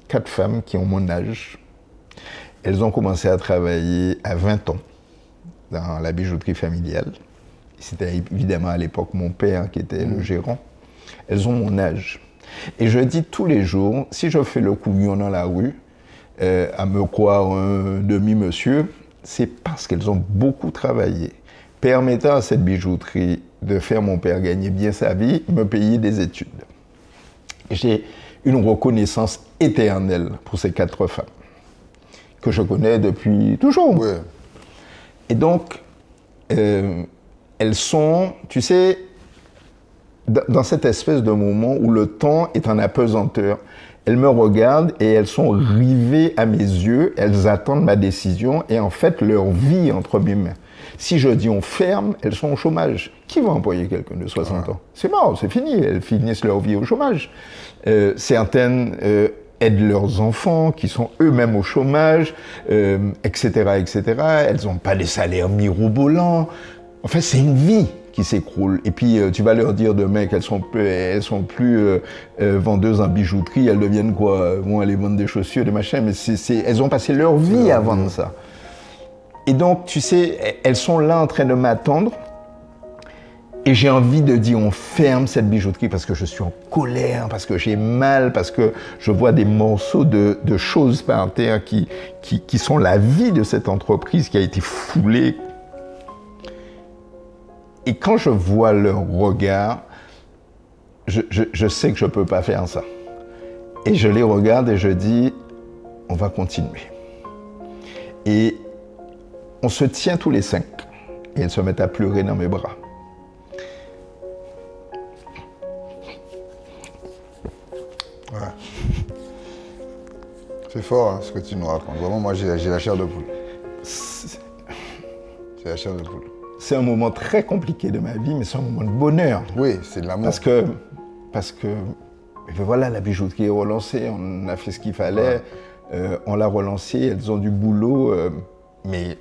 4 femmes qui ont mon âge. Elles ont commencé à travailler à 20 ans dans la bijouterie familiale. C'était évidemment à l'époque mon père qui était le gérant. Elles ont mon âge. Et je dis tous les jours, si je fais le couillon dans la rue, à me croire un demi-monsieur, c'est parce qu'elles ont beaucoup travaillé, permettant à cette bijouterie de faire mon père gagner bien sa vie, me payer des études. J'ai une reconnaissance éternelle pour ces 4 femmes, que je connais depuis toujours. Ouais. Et donc, elles sont, tu sais, dans cette espèce de moment où le temps est en apesanteur, elles me regardent et elles sont rivées à mes yeux, elles attendent ma décision et en fait leur vie entre mes mains. Si je dis on ferme, elles sont au chômage. Qui va employer quelqu'un de 60 ans? C'est mort, c'est fini, elles finissent leur vie au chômage. Certaines aident leurs enfants qui sont eux-mêmes au chômage, etc., etc. Elles n'ont pas des salaires mirobolants. Enfin, c'est une vie qui s'écroule. Et puis, tu vas leur dire demain qu'elles sont plus vendeuses en bijouterie, elles deviennent quoi? Vont aller vendre des chaussures, des machins, mais elles ont passé leur vie à vendre ça. Et donc, tu sais, elles sont là en train de m'attendre. Et j'ai envie de dire, on ferme cette bijouterie parce que je suis en colère, parce que j'ai mal, parce que je vois des morceaux de choses par terre qui sont la vie de cette entreprise qui a été foulée. Et quand je vois leur regard, je sais que je ne peux pas faire ça. Et je les regarde et je dis, on va continuer. Et on se tient tous les 5 et elles se mettent à pleurer dans mes bras. Ouais. C'est fort hein, ce que tu nous racontes. Vraiment, moi, j'ai la chair de poule. C'est la chair de poule. C'est un moment très compliqué de ma vie, mais c'est un moment de bonheur. Oui, c'est de l'amour. Parce que voilà, la bijouterie est relancée, on a fait ce qu'il fallait, on l'a relancée, elles ont du boulot, mais